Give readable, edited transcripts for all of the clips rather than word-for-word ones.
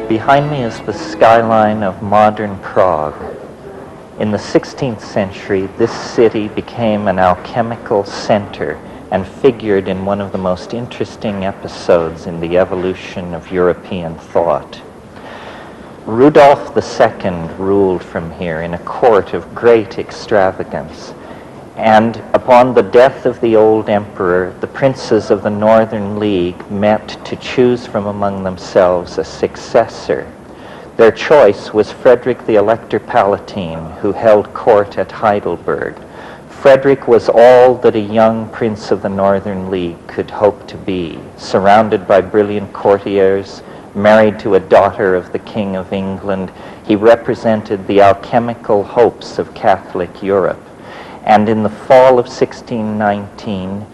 Behind me is the skyline of modern Prague. In the 16th century, this city became an alchemical center and figured in one of the most interesting episodes in the evolution of European thought. Rudolf II ruled from here in a court of great extravagance, and upon the death of the old emperor, the princes of the Northern League met to choose from among themselves a successor. Their choice was Frederick the Elector Palatine, who held court at Heidelberg. Frederick was all that a young prince of the Northern League could hope to be, surrounded by brilliant courtiers, married to a daughter of the King of England. He represented the alchemical hopes of Catholic Europe. And in the fall of 1619,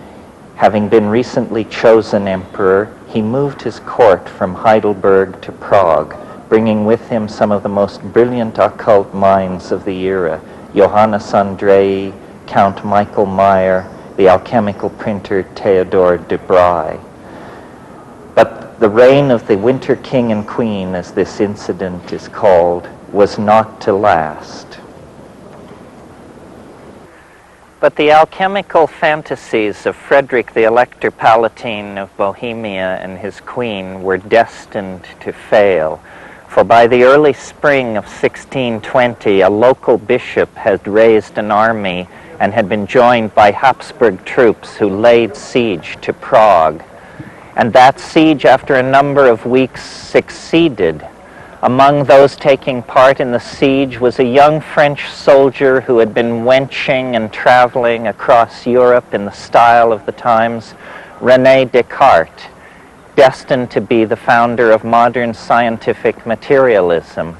having been recently chosen emperor, he moved his court from Heidelberg to Prague, bringing with him some of the most brilliant occult minds of the era, Johannes Andrei, Count Michael Meyer, the alchemical printer Theodor de Bry. But the reign of the Winter King and Queen, as this incident is called, was not to last. But the alchemical fantasies of Frederick the Elector Palatine of Bohemia and his queen were destined to fail. For by the early spring of 1620, a local bishop had raised an army and had been joined by Habsburg troops who laid siege to Prague. And that siege, after a number of weeks, succeeded. Among those taking part in the siege was a young French soldier who had been wenching and traveling across Europe in the style of the times, René Descartes, destined to be the founder of modern scientific materialism.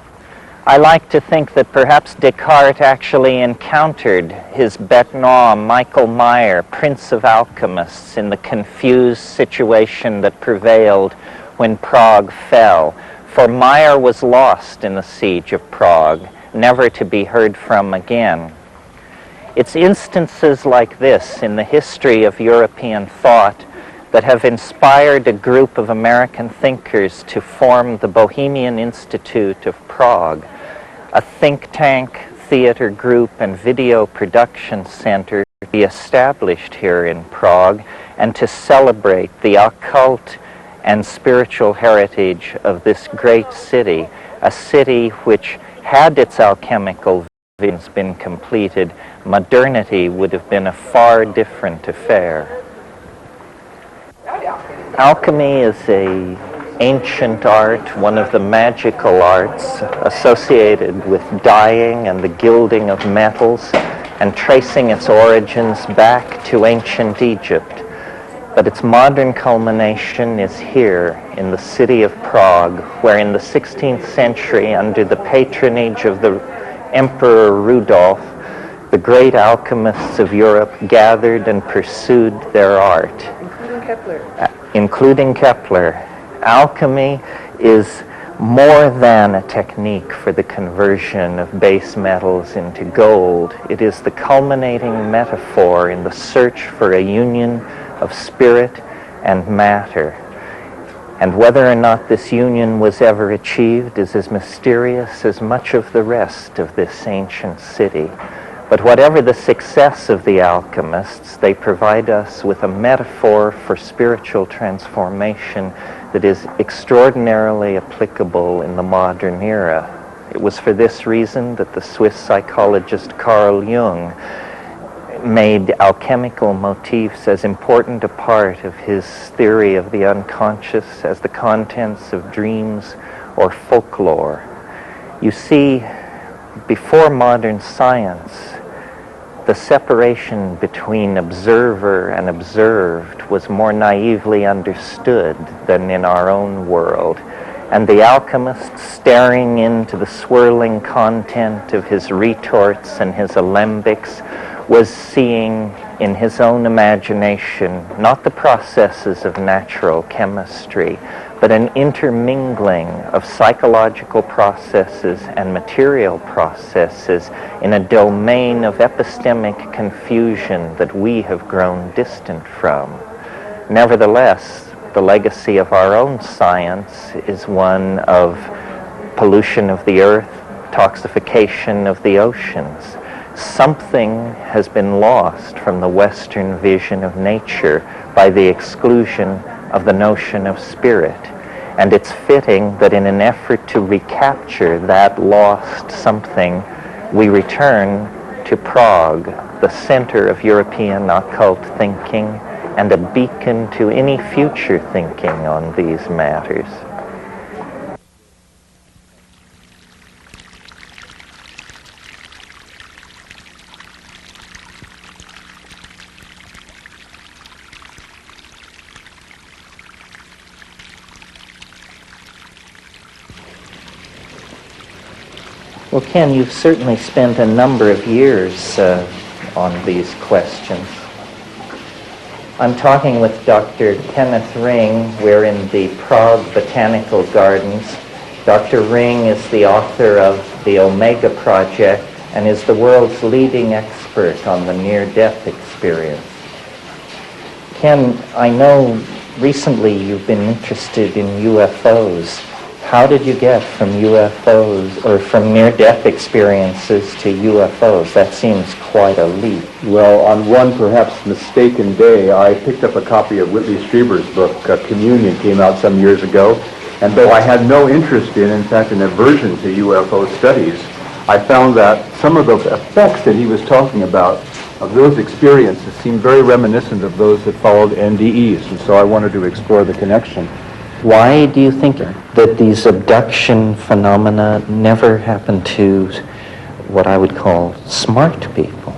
I like to think that perhaps Descartes actually encountered his bête noire, Michael Meyer, Prince of Alchemists, in the confused situation that prevailed when Prague fell. For Meyer was lost in the siege of Prague, never to be heard from again. It's instances like this in the history of European thought that have inspired a group of American thinkers to form the Bohemian Institute of Prague, a think tank, theater group, and video production center to be established here in Prague and to celebrate the occult and spiritual heritage of this great city, a city which, had its alchemical visions been completed, modernity would have been a far different affair. Alchemy is an ancient art, one of the magical arts associated with dyeing and the gilding of metals and tracing its origins back to ancient Egypt. But its modern culmination is here in the city of Prague, where in the 16th century, under the patronage of the Emperor Rudolf, the great alchemists of Europe gathered and pursued their art. Including Kepler. Alchemy is more than a technique for the conversion of base metals into gold. It is the culminating metaphor in the search for a union of spirit and matter. And whether or not this union was ever achieved is as mysterious as much of the rest of this ancient city. But whatever the success of the alchemists, they provide us with a metaphor for spiritual transformation that is extraordinarily applicable in the modern era. It was for this reason that the Swiss psychologist Carl Jung made alchemical motifs as important a part of his theory of the unconscious as the contents of dreams or folklore. You see, before modern science, the separation between observer and observed was more naively understood than in our own world. And the alchemist, staring into the swirling content of his retorts and his alembics, was seeing in his own imagination not the processes of natural chemistry, but an intermingling of psychological processes and material processes in a domain of epistemic confusion that we have grown distant from. Nevertheless, the legacy of our own science is one of pollution of the earth, toxification of the oceans. Something has been lost from the Western vision of nature by the exclusion of the notion of spirit. And it's fitting that in an effort to recapture that lost something, we return to Prague, the center of European occult thinking and a beacon to any future thinking on these matters. Well, Ken, you've certainly spent a number of years on these questions. I'm talking with Dr. Kenneth Ring. We're in the Prague Botanical Gardens. Dr. Ring is the author of the Omega Project and is the world's leading expert on the near-death experience. Ken, I know recently you've been interested in UFOs. How did you get from UFOs or from near-death experiences to UFOs? That seems quite a leap. Well, on one perhaps mistaken day, I picked up a copy of Whitley Strieber's book, Communion, came out some years ago, and though I had no interest in fact, an aversion to UFO studies, I found that some of the effects that he was talking about of those experiences seemed very reminiscent of those that followed NDEs, and so I wanted to explore the connection. Why do you think that these abduction phenomena never happen to what I would call smart people?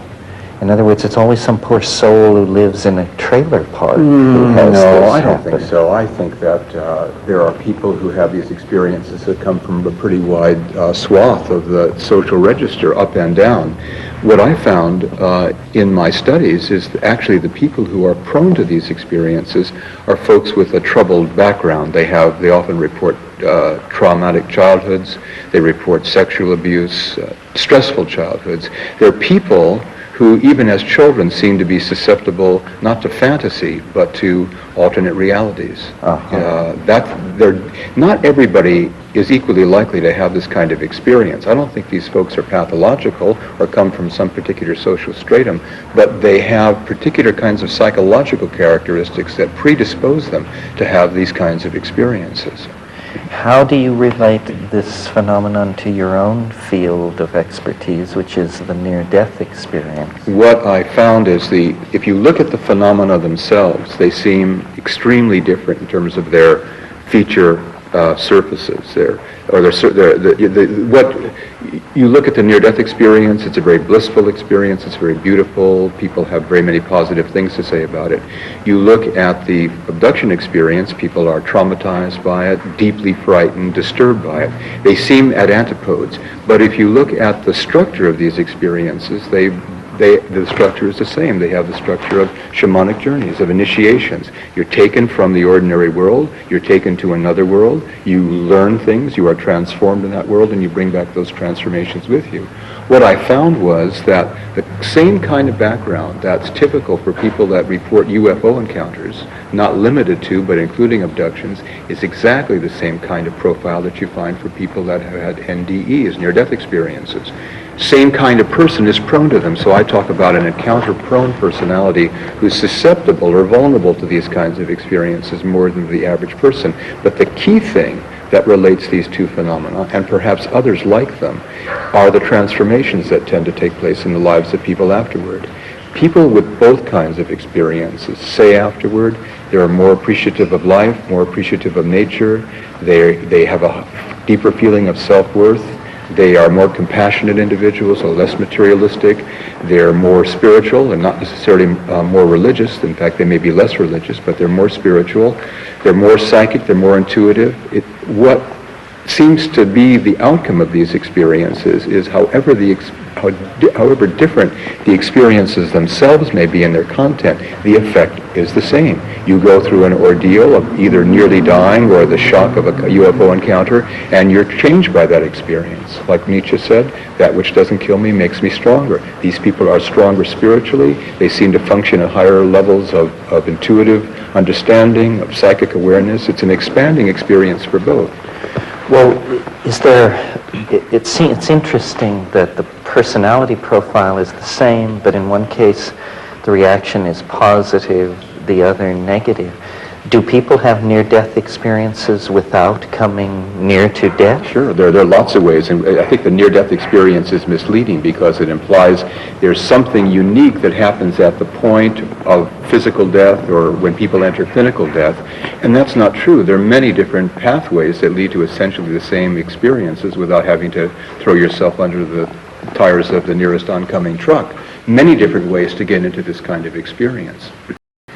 In other words, it's always some poor soul who lives in a trailer park who has this No, I don't happen. think so. I think that there are people who have these experiences that come from a pretty wide swath of the social register, up and down. What I found in my studies is that actually the people who are prone to these experiences are folks with a troubled background. They often report traumatic childhoods. They report sexual abuse, stressful childhoods. They're people who, even as children, seem to be susceptible not to fantasy, but to alternate realities. Not everybody is equally likely to have this kind of experience. I don't think these folks are pathological or come from some particular social stratum, but they have particular kinds of psychological characteristics that predispose them to have these kinds of experiences. How do you relate this phenomenon to your own field of expertise, which is the near-death experience? What I found is if you look at the phenomena themselves, they seem extremely different in terms of their feature surfaces. What you look at the near-death experience, it's a very blissful experience, it's very beautiful, people have very many positive things to say about it. You look at the abduction experience, people are traumatized by it, deeply frightened, disturbed by it. They seem at antipodes, but if you look at the structure of these experiences, the structure is the same. They have the structure of shamanic journeys, of initiations. You're taken from the ordinary world, you're taken to another world, you learn things, you are transformed in that world, and you bring back those transformations with you. What I found was that the same kind of background that's typical for people that report UFO encounters, not limited to, but including abductions, is exactly the same kind of profile that you find for people that have had NDEs, near-death experiences. Same kind of person is prone to them. So I talk about an encounter-prone personality who's susceptible or vulnerable to these kinds of experiences more than the average person. But the key thing that relates these two phenomena, and perhaps others like them, are the transformations that tend to take place in the lives of people afterward. People with both kinds of experiences say afterward they're more appreciative of life, more appreciative of nature, they have a deeper feeling of self-worth, they are more compassionate individuals, or less materialistic. They're more spiritual and not necessarily more religious. In fact, they may be less religious, but they're more spiritual. They're more psychic. They're more intuitive. What seems to be the outcome of these experiences is however different the experiences themselves may be in their content, the effect is the same. You go through an ordeal of either nearly dying or the shock of a UFO encounter, and you're changed by that experience. Like Nietzsche said, that which doesn't kill me makes me stronger. These people are stronger spiritually. They seem to function at higher levels of intuitive understanding, of psychic awareness. It's an expanding experience for both. Well, it's interesting that the personality profile is the same, but in one case the reaction is positive, the other negative. Do people have near-death experiences without coming near to death? Sure, there are lots of ways, and I think the near-death experience is misleading because it implies there's something unique that happens at the point of physical death or when people enter clinical death, and that's not true. There are many different pathways that lead to essentially the same experiences without having to throw yourself under the tires of the nearest oncoming truck. Many different ways to get into this kind of experience.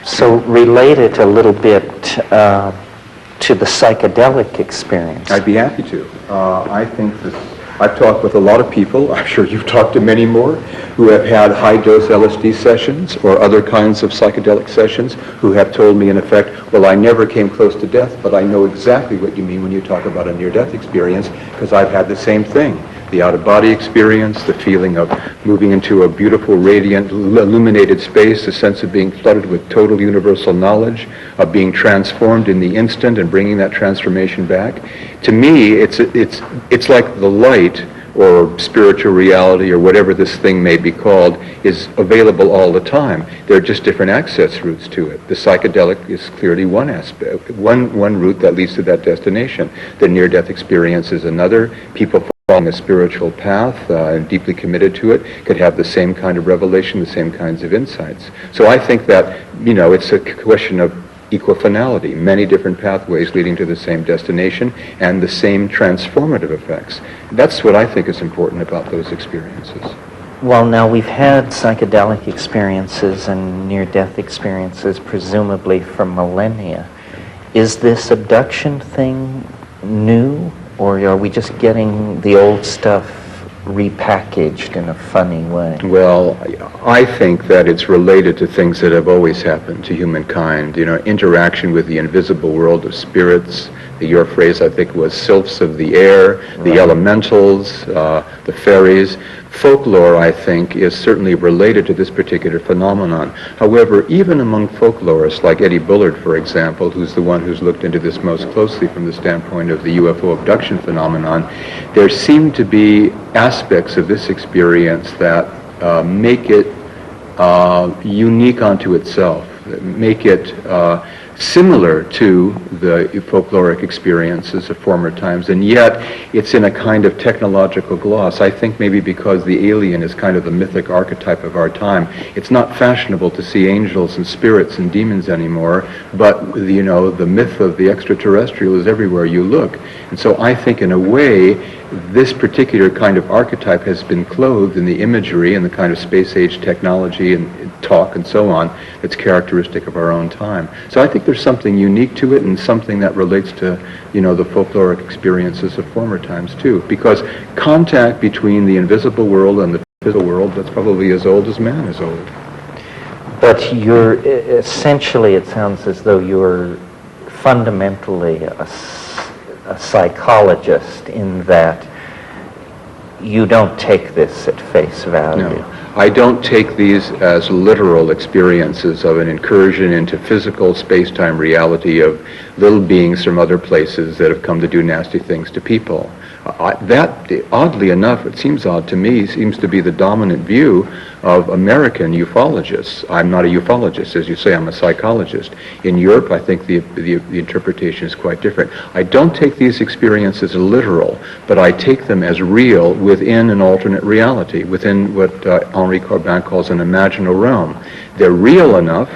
So relate it a little bit to the psychedelic experience. I'd be happy to. I think that I've talked with a lot of people, I'm sure you've talked to many more, who have had high-dose LSD sessions or other kinds of psychedelic sessions who have told me, in effect, well, I never came close to death, but I know exactly what you mean when you talk about a near-death experience because I've had the same thing. The out-of-body experience, the feeling of moving into a beautiful, radiant, illuminated space, the sense of being flooded with total universal knowledge, of being transformed in the instant and bringing that transformation back. To me, it's like the light or spiritual reality or whatever this thing may be called is available all the time. There are just different access routes to it. The psychedelic is clearly one aspect, one route that leads to that destination. The near-death experience is another. People on a spiritual path and deeply committed to it could have the same kind of revelation, the same kinds of insights. So I think that, it's a question of equifinality, many different pathways leading to the same destination and the same transformative effects. That's what I think is important about those experiences. Well, now we've had psychedelic experiences and near-death experiences presumably for millennia. Is this abduction thing new? Or are we just getting the old stuff repackaged in a funny way? Well, I think that it's related to things that have always happened to humankind. Interaction with the invisible world of spirits. Your phrase, I think, was sylphs of the air, the elementals, the fairies. Folklore, I think, is certainly related to this particular phenomenon. However, even among folklorists like Eddie Bullard, for example, who's the one who's looked into this most closely from the standpoint of the UFO abduction phenomenon, there seem to be aspects of this experience that make it unique unto itself, that make it similar to the folkloric experiences of former times, and yet it's in a kind of technological gloss. I think maybe because the alien is kind of the mythic archetype of our time, it's not fashionable to see angels and spirits and demons anymore, but the myth of the extraterrestrial is everywhere you look. And so I think in a way, this particular kind of archetype has been clothed in the imagery and the kind of space-age technology and talk and so on that's characteristic of our own time. So I think there's something unique to it and something that relates to, the folkloric experiences of former times too. Because contact between the invisible world and the physical world, that's probably as old as man is old. But you're essentially, it sounds as though you're fundamentally a psychologist in that you don't take this at face value. No. I don't take these as literal experiences of an incursion into physical space-time reality of little beings from other places that have come to do nasty things to people. That, oddly enough, it seems odd to me, seems to be the dominant view of American ufologists. I'm not a ufologist, as you say, I'm a psychologist. In Europe, I think the interpretation is quite different. I don't take these experiences literal, but I take them as real within an alternate reality, within what Henri Corbin calls an imaginal realm. They're real enough,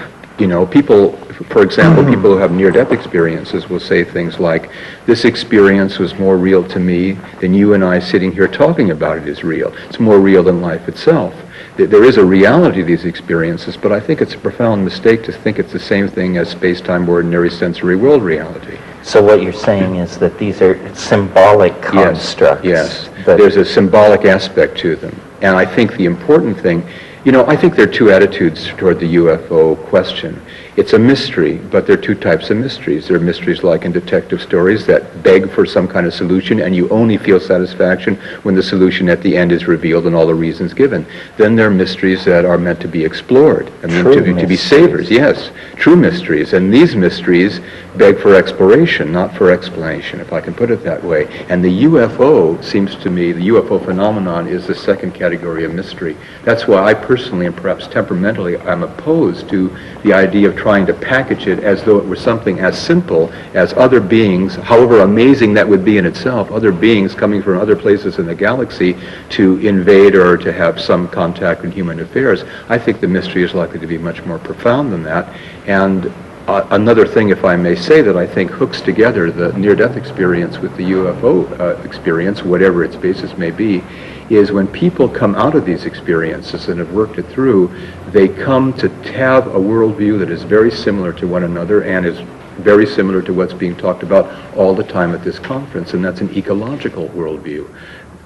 people, for example, people who have near-death experiences will say things like, this experience was more real to me than you and I sitting here talking about it is real. It's more real than life itself. There is a reality to these experiences, but I think it's a profound mistake to think it's the same thing as space-time ordinary sensory world reality. So what you're saying is that these are symbolic constructs. Yes. There's a symbolic aspect to them. And I think the important thing, I think there are two attitudes toward the UFO question. It's a mystery, but there are two types of mysteries. There are mysteries like in detective stories that beg for some kind of solution, and you only feel satisfaction when the solution at the end is revealed and all the reasons given. Then there are mysteries that are meant to be explored, to be savors, yes, true mysteries. And these mysteries beg for exploration, not for explanation, if I can put it that way. And the UFO seems to me, the UFO phenomenon is the second category of mystery. That's why I personally, and perhaps temperamentally, I'm opposed to the idea of trying to package it as though it were something as simple as other beings, however amazing that would be in itself, other beings coming from other places in the galaxy to invade or to have some contact with human affairs. I think the mystery is likely to be much more profound than that. And another thing, if I may say, that I think hooks together the near-death experience with the UFO experience, whatever its basis may be, is when people come out of these experiences and have worked it through, they come to have a worldview that is very similar to one another and is very similar to what's being talked about all the time at this conference, and that's an ecological worldview.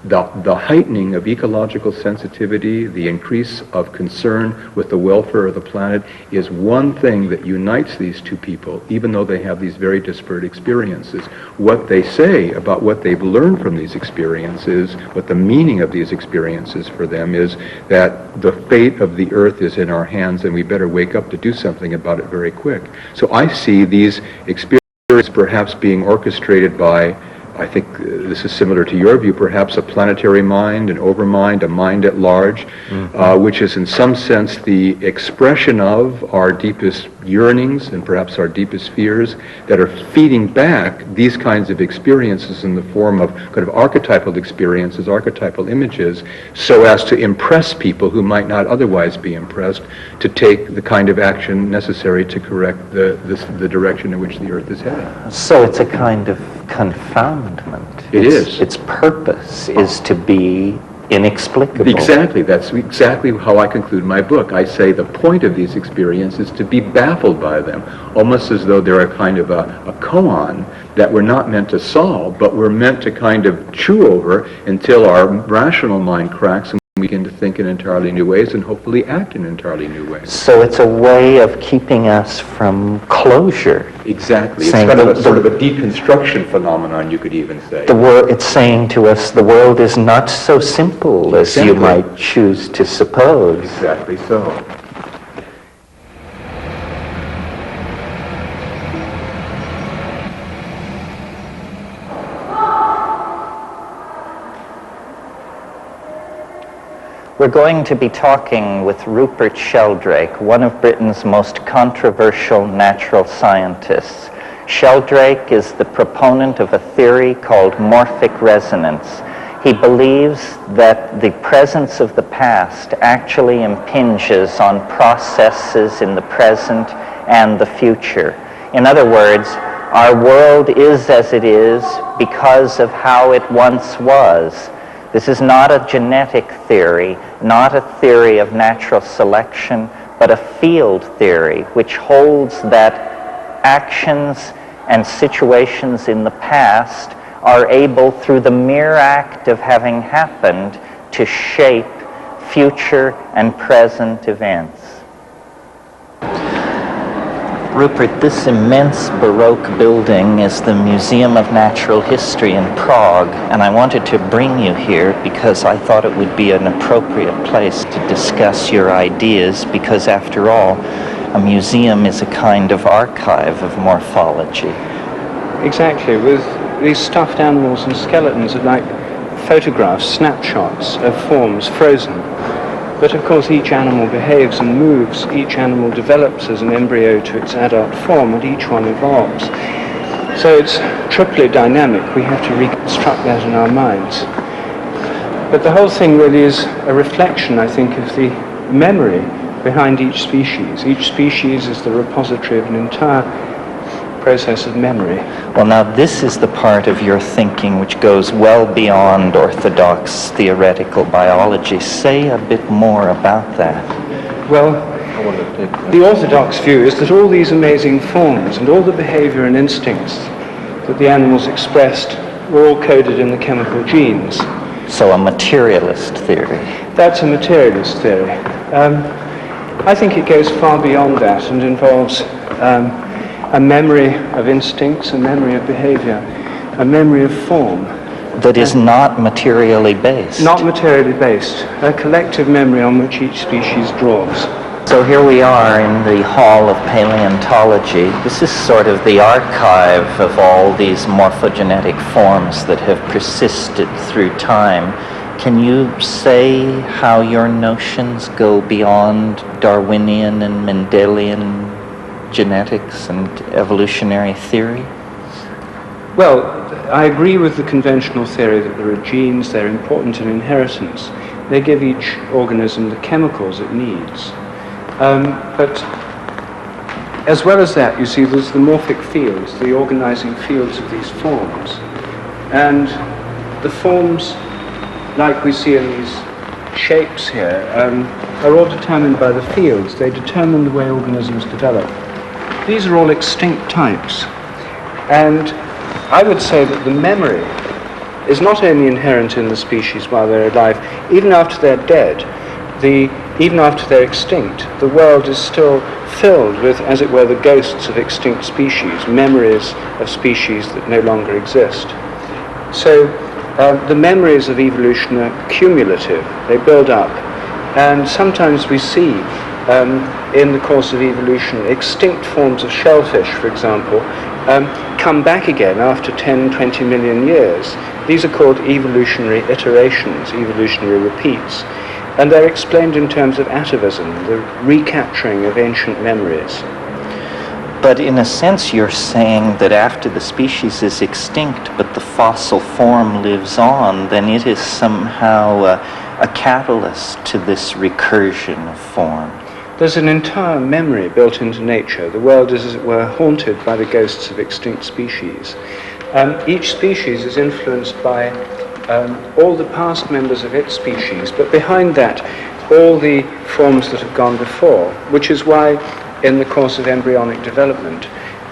The heightening of ecological sensitivity, the increase of concern with the welfare of the planet is one thing that unites these two people, even though they have these very disparate experiences. What they say about what they've learned from these experiences, what the meaning of these experiences for them is, that the fate of the Earth is in our hands and we better wake up to do something about it very quick. So I see these experiences perhaps being orchestrated by, I think this is similar to your view, perhaps a planetary mind, an overmind, a mind at large, which is in some sense the expression of our deepest yearnings and perhaps our deepest fears that are feeding back these kinds of experiences in the form of kind of archetypal experiences, archetypal images, so as to impress people who might not otherwise be impressed to take the kind of action necessary to correct the direction in which the Earth is heading. So it's a kind of confoundment. Its purpose is to be inexplicable. Exactly. That's exactly how I conclude my book. I say the point of these experiences is to be baffled by them, almost as though they're a kind of a koan that we're not meant to solve, but we're meant to kind of chew over until our rational mind cracks and we begin to think in entirely new ways and hopefully act in entirely new ways. So it's a way of keeping us from closure. Exactly. It's kind of a sort of a deconstruction phenomenon, you could even say. It's saying to us the world is not so simple as you might choose to suppose. Exactly so. We're going to be talking with Rupert Sheldrake, one of Britain's most controversial natural scientists. Sheldrake is the proponent of a theory called morphic resonance. He believes that the presence of the past actually impinges on processes in the present and the future. In other words, our world is as it is because of how it once was. This is not a genetic theory, not a theory of natural selection, but a field theory which holds that actions and situations in the past are able, through the mere act of having happened, to shape future and present events. Rupert, this immense Baroque building is the Museum of Natural History in Prague, and I wanted to bring you here because I thought it would be an appropriate place to discuss your ideas, because after all, a museum is a kind of archive of morphology. Exactly. With these stuffed animals and skeletons are like photographs, snapshots of forms frozen. But of course each animal behaves and moves, each animal develops as an embryo to its adult form, and each one evolves. So it's triply dynamic. We have to reconstruct that in our minds. But the whole thing really is a reflection, I think, of the memory behind each species. Each species is the repository of an entire process of memory. Well, now this is the part of your thinking which goes well beyond orthodox theoretical biology. Say a bit more about that. Well, the orthodox view is that all these amazing forms and all the behavior and instincts that the animals expressed were all coded in the chemical genes. So a materialist theory. That's a materialist theory. I think it goes far beyond that and involves a memory of instincts, a memory of behavior, a memory of form. That is not materially based. Not materially based, a collective memory on which each species draws. So here we are in the Hall of Paleontology. This is sort of the archive of all these morphogenetic forms that have persisted through time. Can you say how your notions go beyond Darwinian and Mendelian genetics and evolutionary theory? Well, I agree with the conventional theory that there are genes, they're important in inheritance. They give each organism the chemicals it needs. But as well as that, you see, there's the morphic fields, the organizing fields of these forms. And the forms, like we see in these shapes here, are all determined by the fields. They determine the way organisms develop. These are all extinct types. And I would say that the memory is not only inherent in the species while they're alive, even after they're dead, even after they're extinct, the world is still filled with, as it were, the ghosts of extinct species, memories of species that no longer exist. So the memories of evolution are cumulative, they build up, and sometimes we see in the course of evolution extinct forms of shellfish, for example, come back again after 10, 20 million years. These are called evolutionary iterations, evolutionary repeats, and they're explained in terms of atavism, the recapturing of ancient memories. But in a sense, you're saying that after the species is extinct, but the fossil form lives on, then it is somehow a catalyst to this recursion of form. There's an entire memory built into nature. The world is, as it were, haunted by the ghosts of extinct species. Each species is influenced by all the past members of its species, but behind that, all the forms that have gone before, which is why in the course of embryonic development,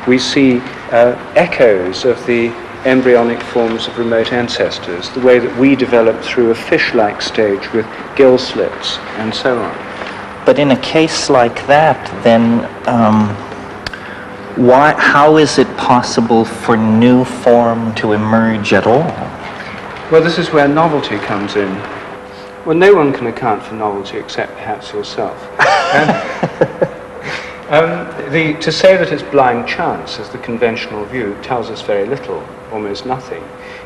we see echoes of the embryonic forms of remote ancestors, the way that we developed through a fish-like stage with gill slits and so on. But in a case like that, then how is it possible for new form to emerge at all? Well, this is where novelty comes in. Well, no one can account for novelty except perhaps yourself. To say that it's blind chance, as the conventional view, tells us very little, almost nothing.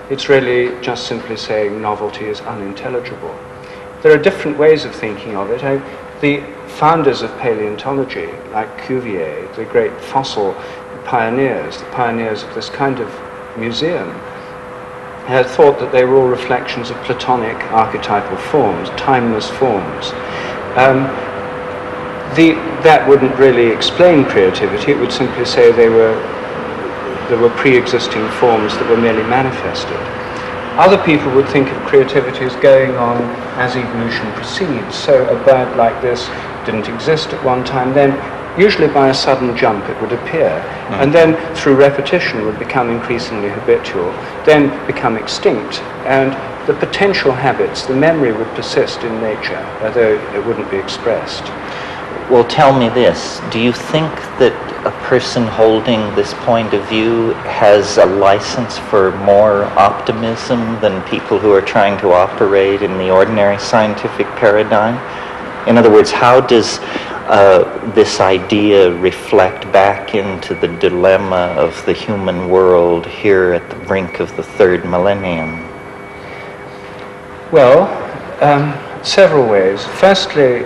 It's really just simply saying novelty is unintelligible. There are different ways of thinking of it. The founders of paleontology, like Cuvier, the great fossil pioneers, the pioneers of this kind of museum, had thought that they were all reflections of Platonic archetypal forms, timeless forms. That wouldn't really explain creativity. It would simply say there were pre-existing forms that were merely manifested. Other people would think of creativity as going on as evolution proceeds. So a bird like this didn't exist at one time, then usually by a sudden jump it would appear, and then through repetition would become increasingly habitual, then become extinct, and the potential habits, the memory would persist in nature, although it wouldn't be expressed. Well, tell me this. Do you think that a person holding this point of view has a license for more optimism than people who are trying to operate in the ordinary scientific paradigm? In other words, how does this idea reflect back into the dilemma of the human world here at the brink of the third millennium? Well, several ways. Firstly,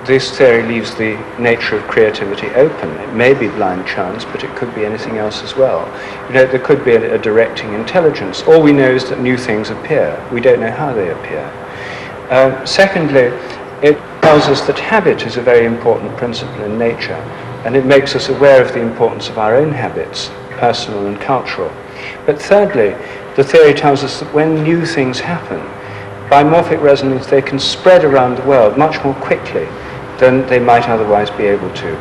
this theory leaves the nature of creativity open. It may be blind chance, but it could be anything else as well. There could be a directing intelligence. All we know is that new things appear. We don't know how they appear. Secondly, it tells us that habit is a very important principle in nature, and it makes us aware of the importance of our own habits, personal and cultural. But thirdly, the theory tells us that when new things happen, by morphic resonance they can spread around the world much more quickly than they might otherwise be able to.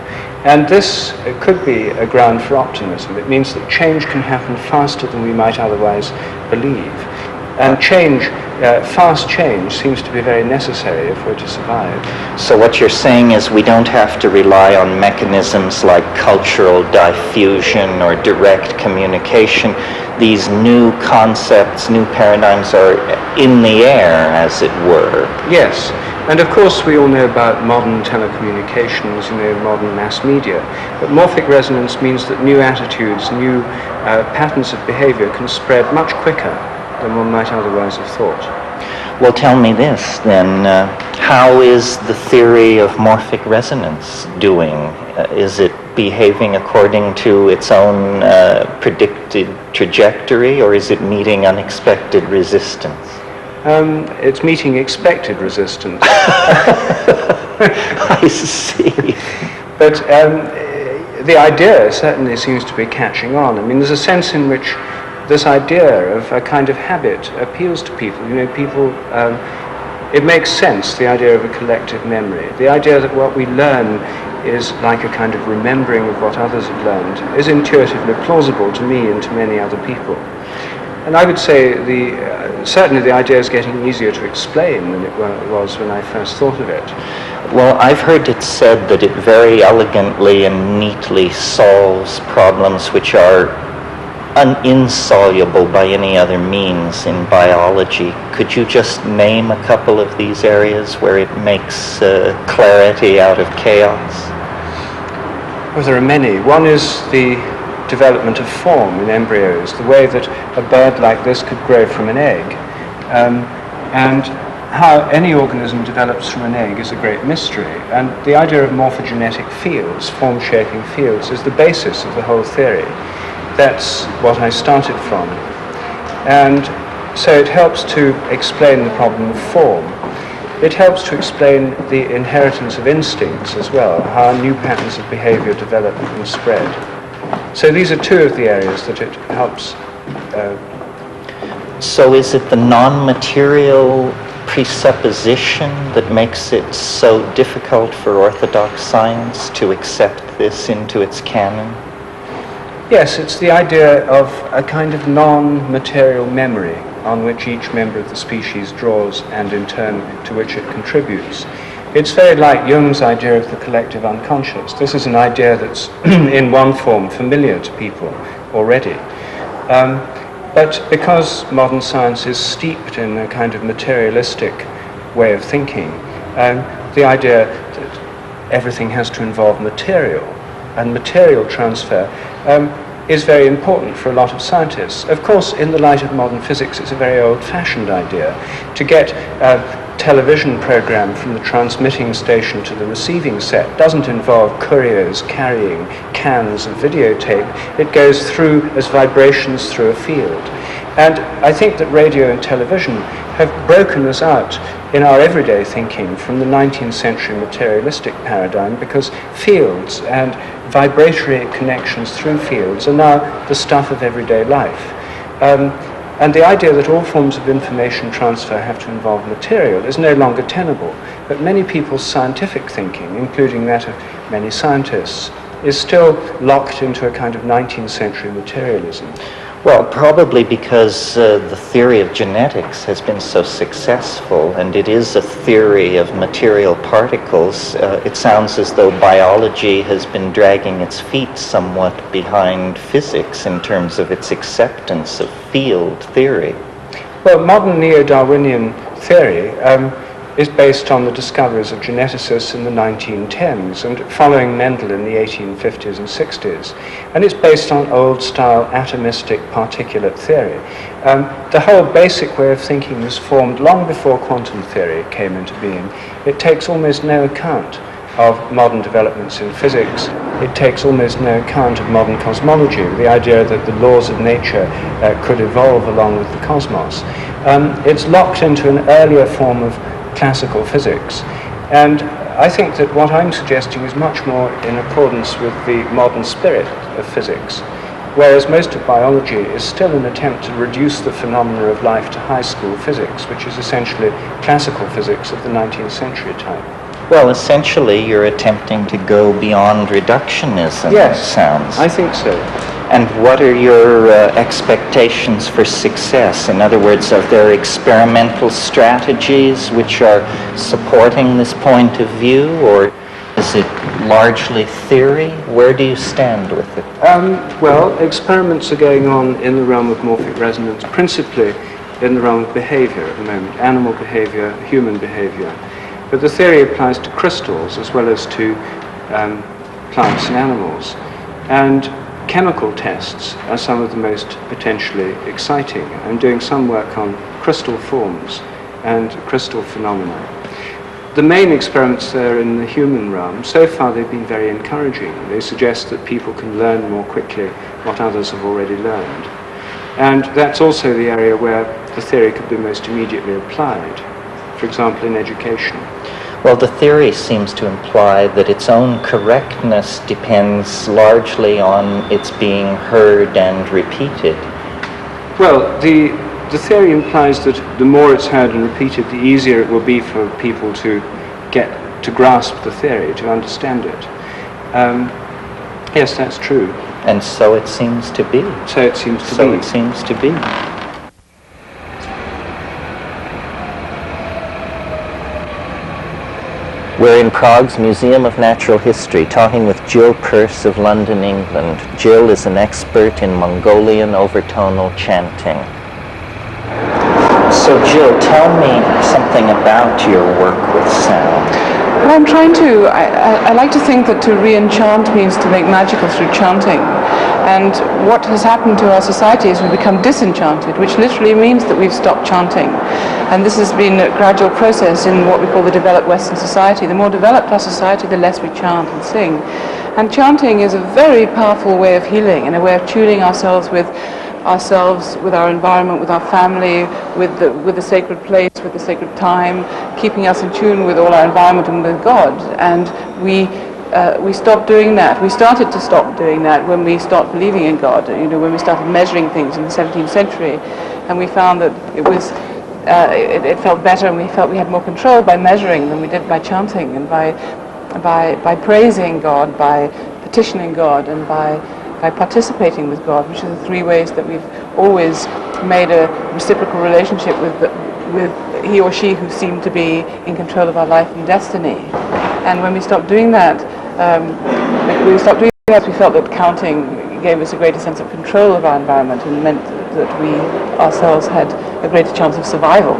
And this could be a ground for optimism. It means that change can happen faster than we might otherwise believe. And change, fast change, seems to be very necessary if we're to survive. So what you're saying is we don't have to rely on mechanisms like cultural diffusion or direct communication. These new concepts, new paradigms are in the air, as it were. Yes, and of course we all know about modern telecommunications, modern mass media, but morphic resonance means that new attitudes, new patterns of behavior can spread much quicker than one might otherwise have thought. Well, tell me this then, how is the theory of morphic resonance doing? Is it behaving according to its own predicted trajectory, or is it meeting unexpected resistance? It's meeting expected resistance. I see. But the idea certainly seems to be catching on. I mean, there's a sense in which this idea of a kind of habit appeals to people. It makes sense, the idea of a collective memory. The idea that what we learn is like a kind of remembering of what others have learned is intuitively plausible to me and to many other people. And I would say certainly the idea is getting easier to explain than it was when I first thought of it. Well, I've heard it said that it very elegantly and neatly solves problems which are insoluble by any other means in biology. Could you just name a couple of these areas where it makes clarity out of chaos? Well, there are many. One is the development of form in embryos, the way that a bird like this could grow from an egg. And how any organism develops from an egg is a great mystery. And the idea of morphogenetic fields, form-shaping fields, is the basis of the whole theory. That's what I started from. And so it helps to explain the problem of form. It helps to explain the inheritance of instincts as well, how new patterns of behavior develop and spread. So these are two of the areas that it helps. So is it the non-material presupposition that makes it so difficult for orthodox science to accept this into its canon? Yes, it's the idea of a kind of non-material memory on which each member of the species draws and in turn to which it contributes. It's very like Jung's idea of the collective unconscious. This is an idea that's in one form familiar to people already. But because modern science is steeped in a kind of materialistic way of thinking, the idea that everything has to involve material and material transfer is very important for a lot of scientists. Of course, in the light of modern physics, it's a very old-fashioned idea. To get a television program from the transmitting station to the receiving set doesn't involve couriers carrying cans of videotape. It goes through as vibrations through a field. And I think that radio and television have broken us out in our everyday thinking from the 19th century materialistic paradigm, because fields and vibratory connections through fields are now the stuff of everyday life. And the idea that all forms of information transfer have to involve material is no longer tenable. But many people's scientific thinking, including that of many scientists, is still locked into a kind of 19th century materialism. Well, probably because the theory of genetics has been so successful, and it is a theory of material particles. It sounds as though biology has been dragging its feet somewhat behind physics in terms of its acceptance of field theory. Well, modern neo-Darwinian theory is based on the discoveries of geneticists in the 1910s and following Mendel in the 1850s and 60s. And it's based on old-style atomistic particulate theory. The whole basic way of thinking was formed long before quantum theory came into being. It takes almost no account of modern developments in physics. It takes almost no account of modern cosmology, the idea that the laws of nature could evolve along with the cosmos. It's locked into an earlier form of classical physics. And I think that what I'm suggesting is much more in accordance with the modern spirit of physics, whereas most of biology is still an attempt to reduce the phenomena of life to high school physics, which is essentially classical physics of the 19th century type. Well, essentially, you're attempting to go beyond reductionism, yes, it sounds. I think so. And what are your expectations for success? In other words, are there experimental strategies which are supporting this point of view, or is it largely theory? Where do you stand with it? Well, experiments are going on in the realm of morphic resonance, principally in the realm of behavior at the moment, animal behavior, human behavior. But the theory applies to crystals as well as to plants and animals. And chemical tests are some of the most potentially exciting. I'm doing some work on crystal forms and crystal phenomena. The main experiments there in the human realm, so far they've been very encouraging. They suggest that people can learn more quickly what others have already learned. And that's also the area where the theory could be most immediately applied, for example, in education. Well, the theory seems to imply that its own correctness depends largely on its being heard and repeated. Well, the theory implies that the more it's heard and repeated, the easier it will be for people to get to grasp the theory, to understand it. Yes, that's true. And so it seems to be. So it seems to be. So it seems to be. We're in Prague's Museum of Natural History, talking with Jill Purce of London, England. Jill is an expert in Mongolian overtonal chanting. So Jill, tell me something about your work with sound. Well, I'm trying to, I like to think that to re-enchant means to make magical through chanting. And what has happened to our society is we've become disenchanted, which literally means that we've stopped chanting. And this has been a gradual process in what we call the developed Western society. The more developed our society, the less we chant and sing. And chanting is a very powerful way of healing and a way of tuning ourselves, with our environment, with our family, with the sacred place, with the sacred time, keeping us in tune with all our environment and with God. And we stopped doing that. We started to stop doing that when we stopped believing in God. When we started measuring things in the 17th century, and we found that it felt better, and we felt we had more control by measuring than we did by chanting and by praising God, by petitioning God, and by participating with God, which are the three ways that we've always made a reciprocal relationship with he or she who seemed to be in control of our life and destiny. And when we stopped doing that, we felt that counting gave us a greater sense of control of our environment and meant that we ourselves had a greater chance of survival.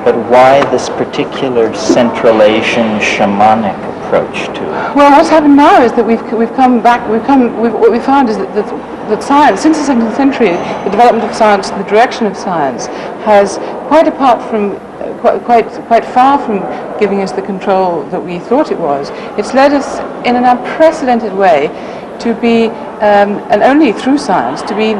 But why this particular Central Asian shamanic approach to it? Well, what's happened now is that what we found is that science, since the 17th century, the development of science, the direction of science, has quite far from giving us the control that we thought it was. It's led us in an unprecedented way to be, and only through science, to be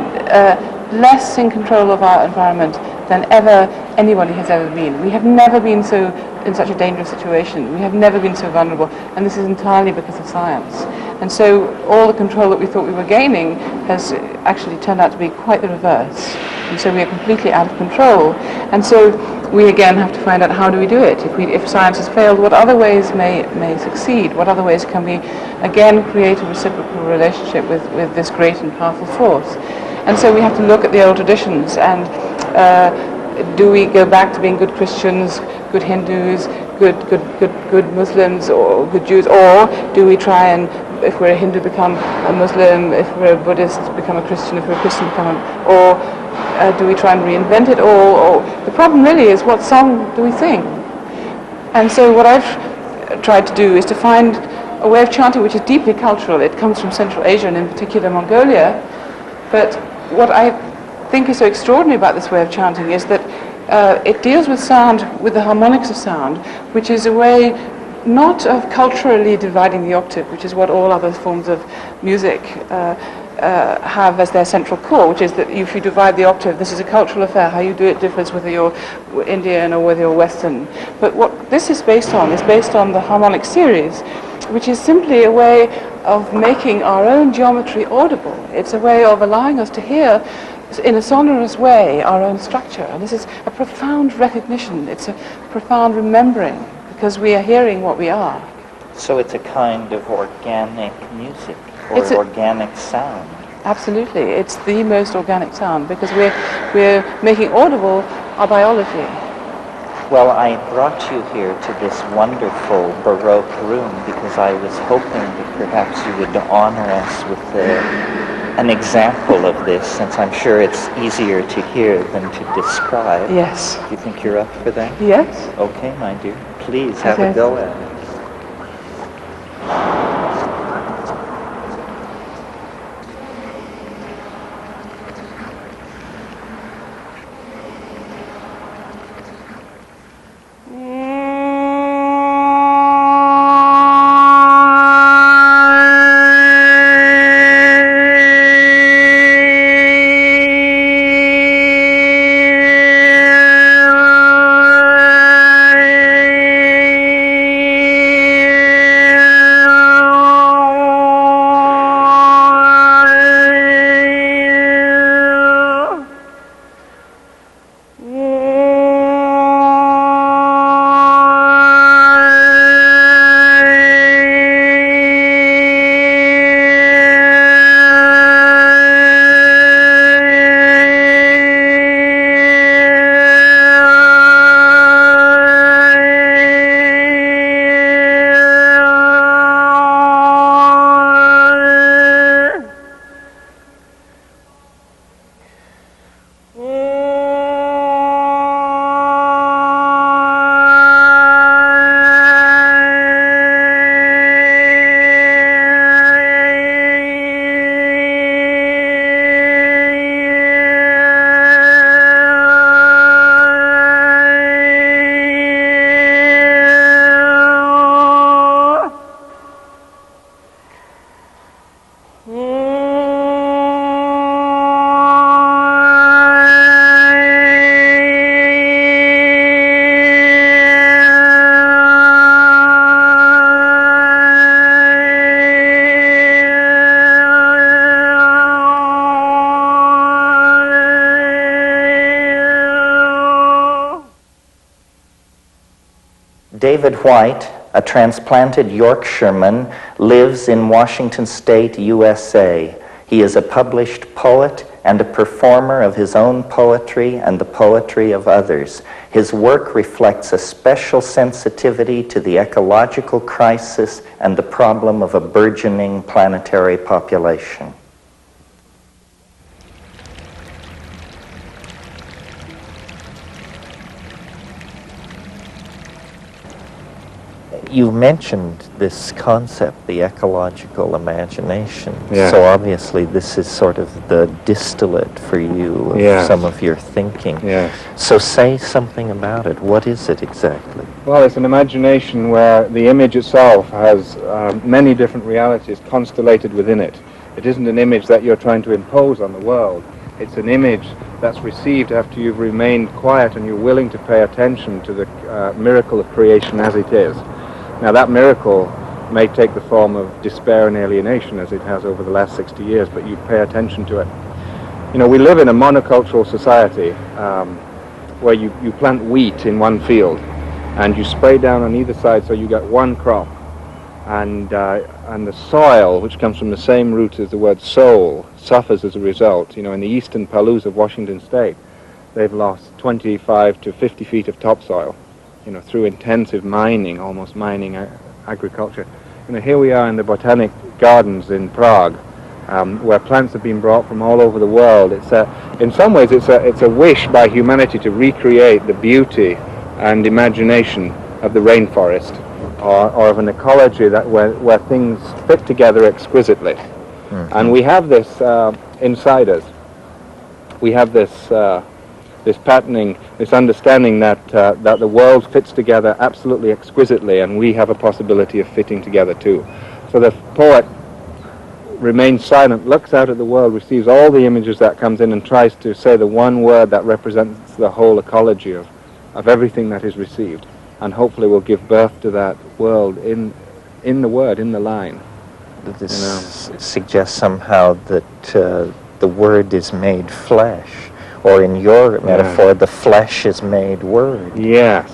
less in control of our environment than ever anybody has ever been. We have never been in such a dangerous situation. We have never been so vulnerable, and this is entirely because of science. And so all the control that we thought we were gaining has actually turned out to be quite the reverse. And so we are completely out of control. And so we again have to find out, how do we do it? If science has failed, what other ways may succeed? What other ways can we again create a reciprocal relationship with this great and powerful force? And so we have to look at the old traditions, and do we go back to being good Christians, good Hindus, good Muslims, or good Jews, or do we try and, if we're a Hindu, become a Muslim, if we're a Buddhist, become a Christian, if we're a Christian, or do we try and reinvent it all? Or the problem really is, what song do we sing? And so what I've tried to do is to find a way of chanting which is deeply cultural. It comes from Central Asia, and in particular Mongolia. But what I think is so extraordinary about this way of chanting is that it deals with sound, with the harmonics of sound, which is a way not of culturally dividing the octave, which is what all other forms of music have as their central core, which is that if you divide the octave, this is a cultural affair. How you do it differs whether you're Indian or whether you're Western. But what this is based on the harmonic series, which is simply a way of making our own geometry audible. It's a way of allowing us to hear in a sonorous way our own structure. And this is a profound recognition. It's a profound remembering, because we are hearing what we are. So it's a kind of organic music, or organic sound. Absolutely. It's the most organic sound because we're making audible our biology. Well, I brought you here to this wonderful Baroque room because I was hoping that perhaps you would honor us with an example of this, since I'm sure it's easier to hear than to describe. Yes. Do you think you're up for that? Yes. Okay, my dear. Please have a go at it. David White, a transplanted Yorkshireman, lives in Washington State, USA. He is a published poet and a performer of his own poetry and the poetry of others. His work reflects a special sensitivity to the ecological crisis and the problem of a burgeoning planetary population. You mentioned this concept, the ecological imagination. Yeah. So obviously this is sort of the distillate for you of Yes. some of your thinking. Yes. So say something about it. What is it exactly? Well, it's an imagination where the image itself has many different realities constellated within it. It isn't an image that you're trying to impose on the world. It's an image that's received after you've remained quiet and you're willing to pay attention to the miracle of creation as it is. Now, that miracle may take the form of despair and alienation, as it has over the last 60 years, but you pay attention to it. You know, we live in a monocultural society where you plant wheat in one field and you spray down on either side so you get one crop. And the soil, which comes from the same root as the word soul, suffers as a result. You know, in the eastern Palouse of Washington State, they've lost 25 to 50 feet of topsoil, you know, through intensive mining, almost mining agriculture. You know, here we are in the botanic gardens in Prague, where plants have been brought from all over the world. In some ways, it's a wish by humanity to recreate the beauty and imagination of the rainforest, or of an ecology that where things fit together exquisitely. Mm-hmm. And we have this inside us. We have this patterning, this understanding that the world fits together absolutely exquisitely, and we have a possibility of fitting together too. So the poet remains silent, looks out at the world, receives all the images that comes in, and tries to say the one word that represents the whole ecology of everything that is received, and hopefully will give birth to that world in the word, in the line. This suggests somehow that the word is made flesh. Or in your metaphor, the flesh is made word. Yes.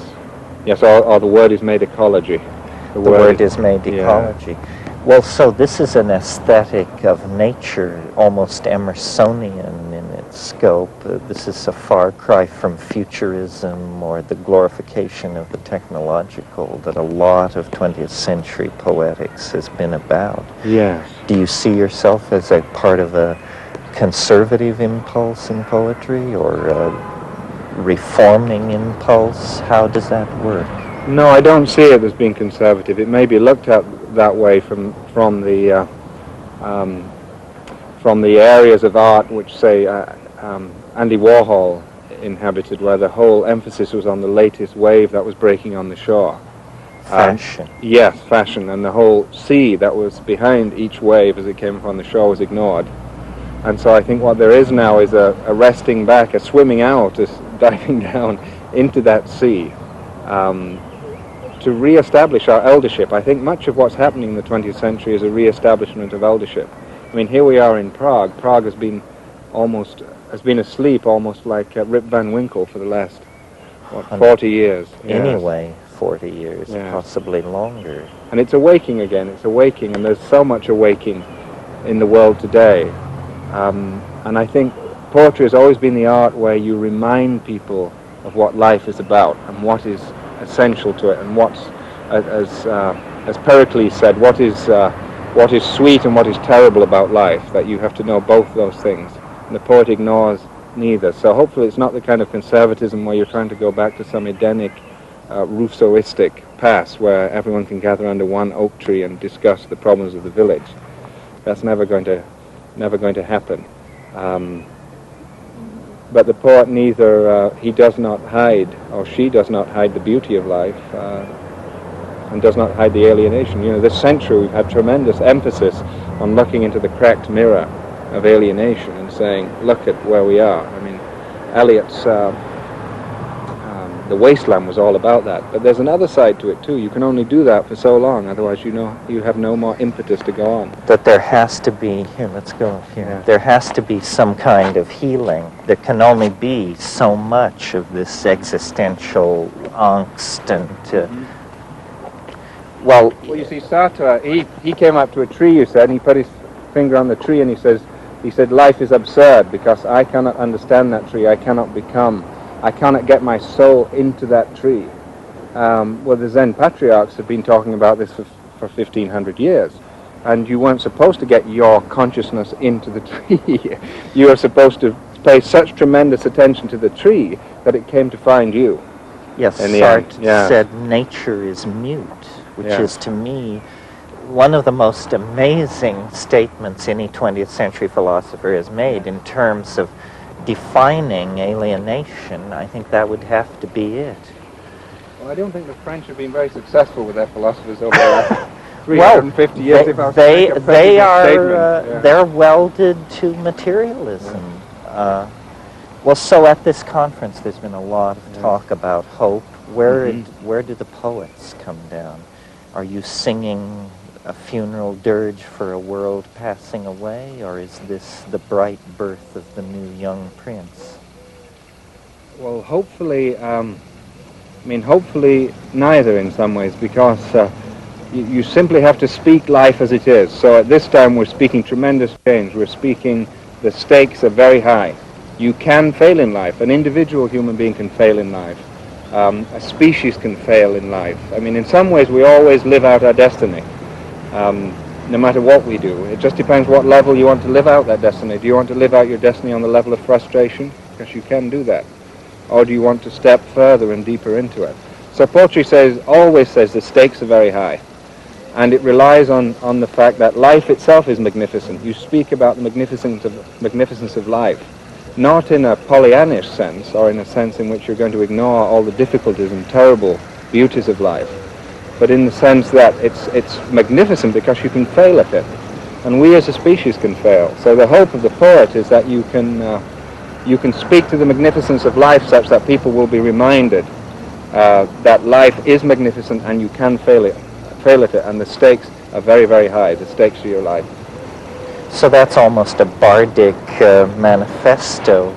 Yes, or the word is made ecology. The word is made ecology. Well, so this is an aesthetic of nature, almost Emersonian in its scope. This is a far cry from futurism or the glorification of the technological that a lot of 20th century poetics has been about. Yes. Do you see yourself as a part of a conservative impulse in poetry or a reforming impulse? How does that work? No, I don't see it as being conservative. It may be looked at that way from the areas of art which, say, Andy Warhol inhabited, where the whole emphasis was on the latest wave that was breaking on the shore. Fashion. Yes, fashion, and the whole sea that was behind each wave as it came upon the shore was ignored. And so I think what there is now is a resting back, a swimming out, a diving down into that sea. To re-establish our eldership. I think much of what's happening in the 20th century is a re-establishment of eldership. I mean, here we are in Prague. Prague has been asleep, almost like Rip Van Winkle for the last, 40 years. Anyway, 40 years, Yes. possibly longer. And it's awaking again. It's awaking, and there's so much awaking in the world today. And I think poetry has always been the art where you remind people of what life is about and what is essential to it, and what's, as Pericles said, what is sweet and what is terrible about life, that you have to know both those things. And the poet ignores neither. So hopefully it's not the kind of conservatism where you're trying to go back to some Edenic, Rousseauistic past where everyone can gather under one oak tree and discuss the problems of the village. That's never going to happen. But the poet he does not hide, or she does not hide the beauty of life, and does not hide the alienation. You know, this century we've had tremendous emphasis on looking into the cracked mirror of alienation and saying, look at where we are. I mean, Eliot's The Wasteland was all about that. But there's another side to it too. You can only do that for so long, otherwise you have no more impetus to go on. That there has to be, let's go here. Yeah. There has to be some kind of healing. There can only be so much of this existential angst and well, you see, Sartre, he came up to a tree, you said, and he put his finger on the tree and he said, life is absurd because I cannot understand that tree. I cannot get my soul into that tree. Well, the Zen patriarchs have been talking about this for 1,500 years. And you weren't supposed to get your consciousness into the tree. You are supposed to pay such tremendous attention to the tree that it came to find you. yes, in the end, Sartre yeah. said nature is mute, which Yeah. is to me one of the most amazing statements any 20th century philosopher has made in terms of defining alienation. I think that would have to be it. Well, I don't think the French have been very successful with their philosophers over the last 350 years. If I was to make a prejudiced statement. They're welded to materialism. Well, so at this conference, there's been a lot of talk about hope. Where do the poets come down? Are you singing a funeral dirge for a world passing away, or is this the bright birth of the new young prince? Well, hopefully, hopefully neither in some ways, because you simply have to speak life as it is. So at this time we're speaking tremendous change. We're speaking the stakes are very high. You can fail in life. An individual human being can fail in life. A species can fail in life. I mean, in some ways we always live out our destiny, no matter what we do. It just depends what level you want to live out that destiny. Do you want to live out your destiny on the level of frustration? Because you can do that. Or do you want to step further and deeper into it? So poetry always says the stakes are very high. And it relies on the fact that life itself is magnificent. You speak about the magnificence of life, not in a Pollyannish sense, or in a sense in which you're going to ignore all the difficulties and terrible beauties of life, but in the sense that it's magnificent because you can fail at it. And we as a species can fail. So the hope of the poet is that you can speak to the magnificence of life such that people will be reminded that life is magnificent and you can fail at it, and the stakes are very, very high, the stakes of your life. So that's almost a bardic manifesto.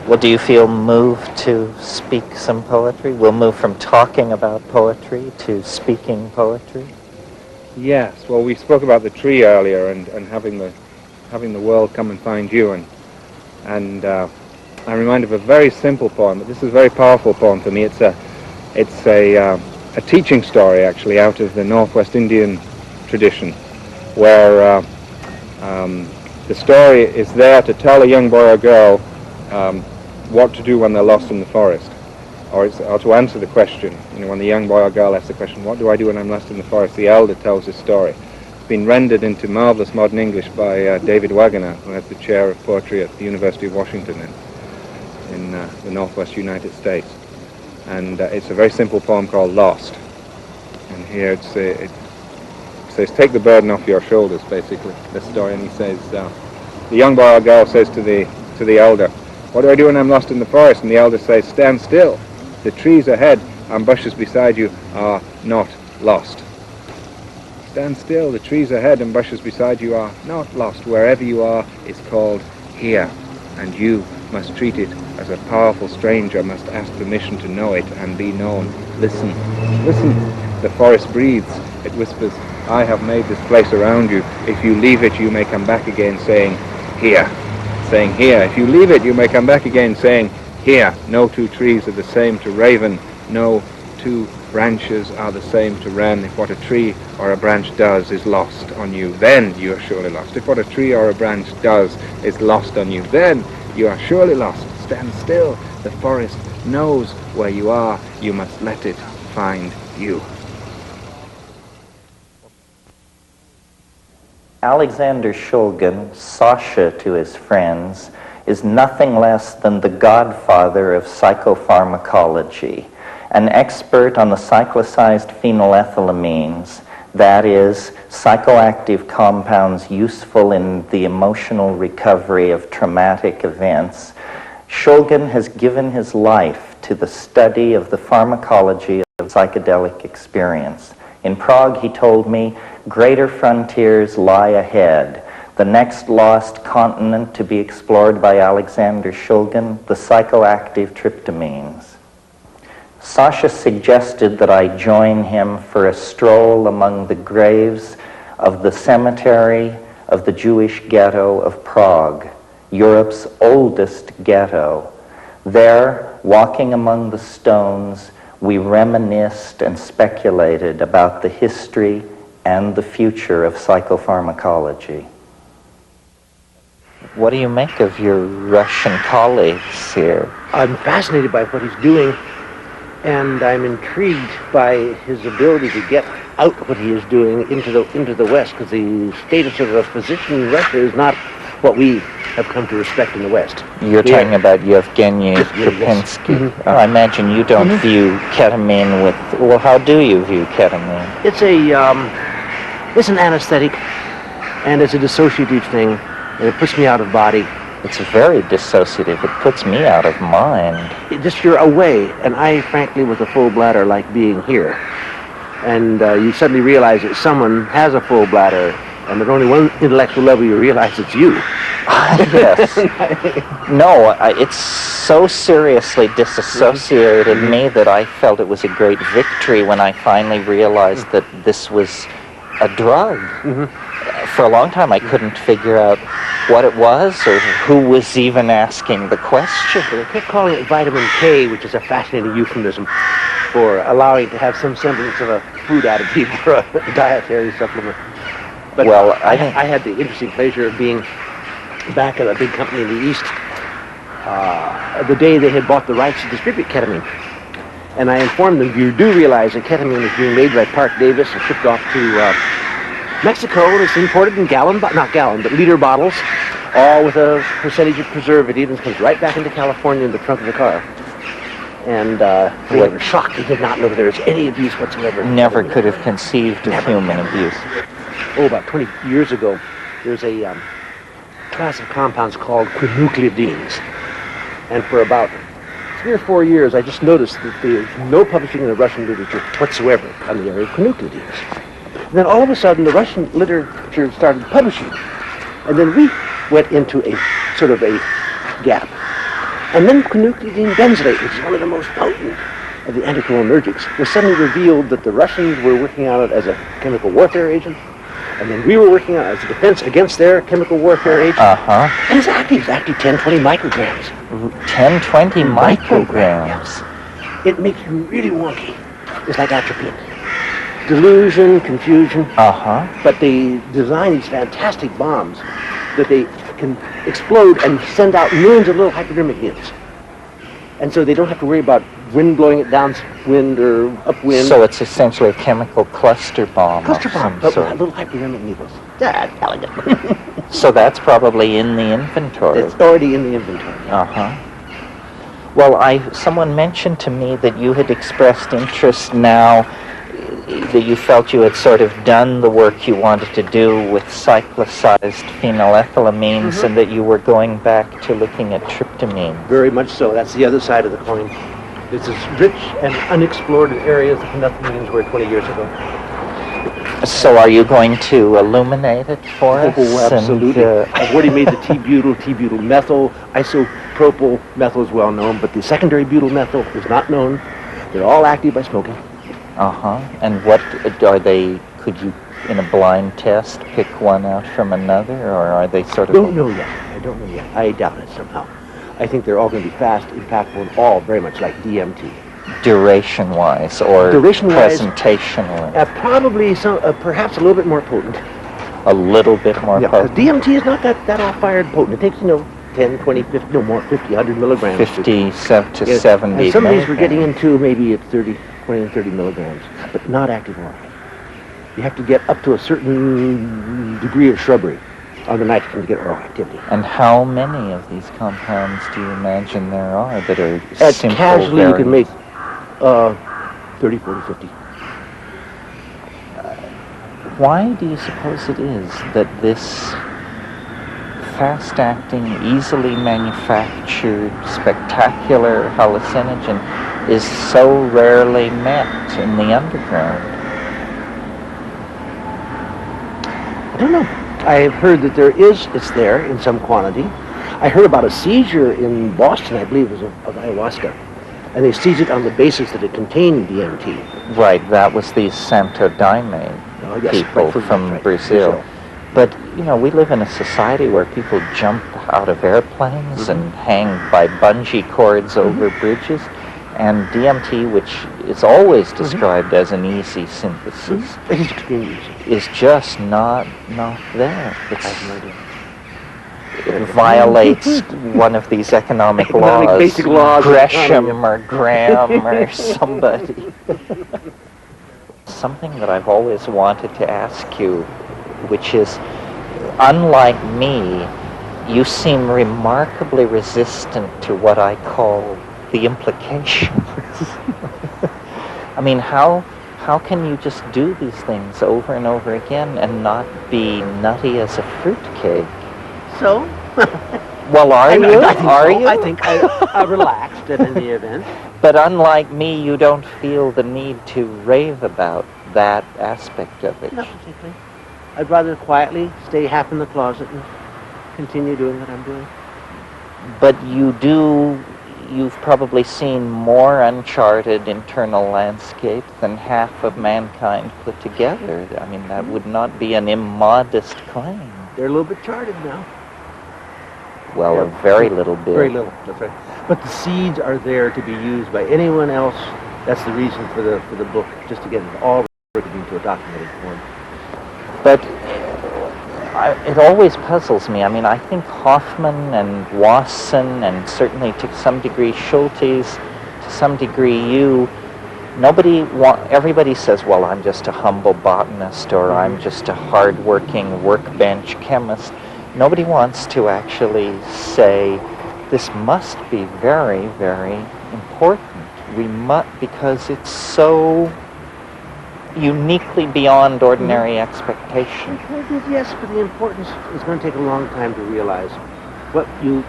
Well, do you feel moved to speak some poetry? We'll move from talking about poetry to speaking poetry. Yes, well, we spoke about the tree earlier and having the world come and find you, and I'm reminded of a very simple poem, but this is a very powerful poem for me. It's a teaching story, actually, out of the Northwest Indian tradition, where the story is there to tell a young boy or girl what to do when they're lost in the forest, or to answer the question. You know, when the young boy or girl asks the question, what do I do when I'm lost in the forest? The elder tells this story. It's been rendered into marvelous modern English by David Wagoner, who has the chair of poetry at the University of Washington in the Northwest United States. And it's a very simple poem called Lost. And here it says, take the burden off your shoulders, basically, the story. And he says, the young boy or girl says to the elder, what do I do when I'm lost in the forest? And the elder says, stand still. The trees ahead and bushes beside you are not lost. Stand still. The trees ahead and bushes beside you are not lost. Wherever you are is called here. And you must treat it as a powerful stranger, must ask permission to know it and be known. Listen, listen. The forest breathes. It whispers, I have made this place around you. If you leave it, you may come back again saying, here. Saying here. If you leave it, you may come back again saying, here. No two trees are the same to raven. No two branches are the same to wren. If what a tree or a branch does is lost on you, then you are surely lost. If what a tree or a branch does is lost on you, then you are surely lost. Stand still. The forest knows where you are. You must let it find you. Alexander Shulgin, Sasha to his friends, is nothing less than the godfather of psychopharmacology, an expert on the cyclicized phenylethylamines, that is, psychoactive compounds useful in the emotional recovery of traumatic events. Shulgin has given his life to the study of the pharmacology of psychedelic experience. In Prague, he told me, greater frontiers lie ahead. The next lost continent to be explored by Alexander Shulgin, the psychoactive tryptamines. Sasha suggested that I join him for a stroll among the graves of the cemetery of the Jewish ghetto of Prague, Europe's oldest ghetto. There, walking among the stones, we reminisced and speculated about the history and the future of psychopharmacology. What do you make of your Russian colleagues here? I'm fascinated by what he's doing, and I'm intrigued by his ability to get out what he is doing into the West, because the status of a physician in Russia is not what we have come to respect in the West. You're talking about Yevgeny Krupinski. Yes. Mm-hmm. I imagine you don't view ketamine with... Well, how do you view ketamine? It's an anesthetic, and it's a dissociative thing, and it puts me out of body. It's very dissociative. It puts me out of mind. You're away, and I, frankly, with a full bladder, like being here. And you suddenly realize that someone has a full bladder, and at only one intellectual level you realize it's you. Yes. No, it's so seriously disassociated me that I felt it was a great victory when I finally realized that this was a drug. For a long time I couldn't figure out what it was or who was even asking the question. They kept calling it vitamin K, which is a fascinating euphemism for allowing it to have some semblance of a food additive for a dietary supplement. But well, I had the interesting pleasure of being back at a big company in the East the day they had bought the rights to distribute ketamine. And I informed them, you do realize that ketamine is being made by Park Davis and shipped off to Mexico, and it's imported in liter bottles, all with a percentage of preservative, and it comes right back into California in the trunk of the car. And they were shocked. They did not know there was any abuse whatsoever. Never could have conceived of human abuse. About 20 years ago, there's a class of compounds called quincuclidines. And for about 3 or 4 years, I just noticed that there's no publishing in the Russian literature whatsoever on the area of quincuclidines. Then all of a sudden, the Russian literature started publishing. And then we went into a sort of a gap. And then quincuclidine benzylate, which is one of the most potent of the anticholinergics was suddenly revealed that the Russians were working on it as a chemical warfare agent, and then we were working on it as a defense against their chemical warfare agent. And it's active 10, 20 micrograms. 10, 20 micrograms. It makes you really wonky. It's like atropine. Delusion, confusion. But they design these fantastic bombs that they can explode and send out millions of little hypodermic needles. And so they don't have to worry about wind blowing it downwind or upwind. So it's essentially a chemical cluster bomb. Cluster bomb, but with little hypodermic needles. That's elegant. So that's probably in the inventory. It's already in the inventory. Well, someone mentioned to me that you had expressed interest now that you felt you had sort of done the work you wanted to do with cyclicized phenylethylamines and that you were going back to looking at tryptamine. Very much so. That's the other side of the coin. It's as rich and unexplored areas the phenethylamines were 20 years ago. So are you going to illuminate it for us? Oh, absolutely. I've already made the T-butyl methyl, isopropyl methyl is well known, but the secondary butyl methyl is not known. They're all active by smoking. And what are they, could you, in a blind test, pick one out from another, or are they sort of... I don't know yet. I doubt it somehow. I think they're all going to be fast, impactful, and all very much like DMT. Duration-wise, or presentation-wise? Probably perhaps a little bit more potent. A little bit more potent? DMT is not that all-fired potent. It takes, 10, 20, 50, no more, 50, 100 milligrams. 50 to 70 and some of these we're getting into maybe at 20 and 30 milligrams, but not active oil. You have to get up to a certain degree of shrubbery on the nitrogen to get oil activity. And how many of these compounds do you imagine there are that are At simple casually variants? you can make 30, 40, 50. Why do you suppose it is that this fast-acting, easily manufactured, spectacular hallucinogen is so rarely met in the underground? I don't know. I've heard that it's there in some quantity. I heard about a seizure in Boston, I believe it was of ayahuasca. And they seized it on the basis that it contained DMT. Right, that was the Santo Daime people from Brazil. But, we live in a society where people jump out of airplanes and hang by bungee cords over bridges. And DMT, which is always described as an easy synthesis, It is extremely easy. is just not there. It violates one of these economic laws, basic laws, Gresham or Graham or somebody. Something that I've always wanted to ask you, which is, unlike me, you seem remarkably resistant to what I call the implications. I mean, how can you just do these things over and over again and not be nutty as a fruitcake? So? Well, are you? I think I relaxed in the event. But unlike me, you don't feel the need to rave about that aspect of it. Not particularly. I'd rather quietly stay half in the closet and continue doing what I'm doing. But you've probably seen more uncharted internal landscape than half of mankind put together. I mean, that would not be an immodest claim. They're a little bit charted now. Well, a very little bit. Very little, that's right. But the seeds are there to be used by anyone else. That's the reason for the book, just to get it all working into a documented form. But it always puzzles me. I mean, I think Hoffman and Wasson, and certainly to some degree Schultes, to some degree you, everybody says, well, I'm just a humble botanist, or I'm just a hard-working workbench chemist. Nobody wants to actually say, this must be very, very important. Because it's so uniquely beyond ordinary expectation. Yes, but the importance is going to take a long time to realize. What you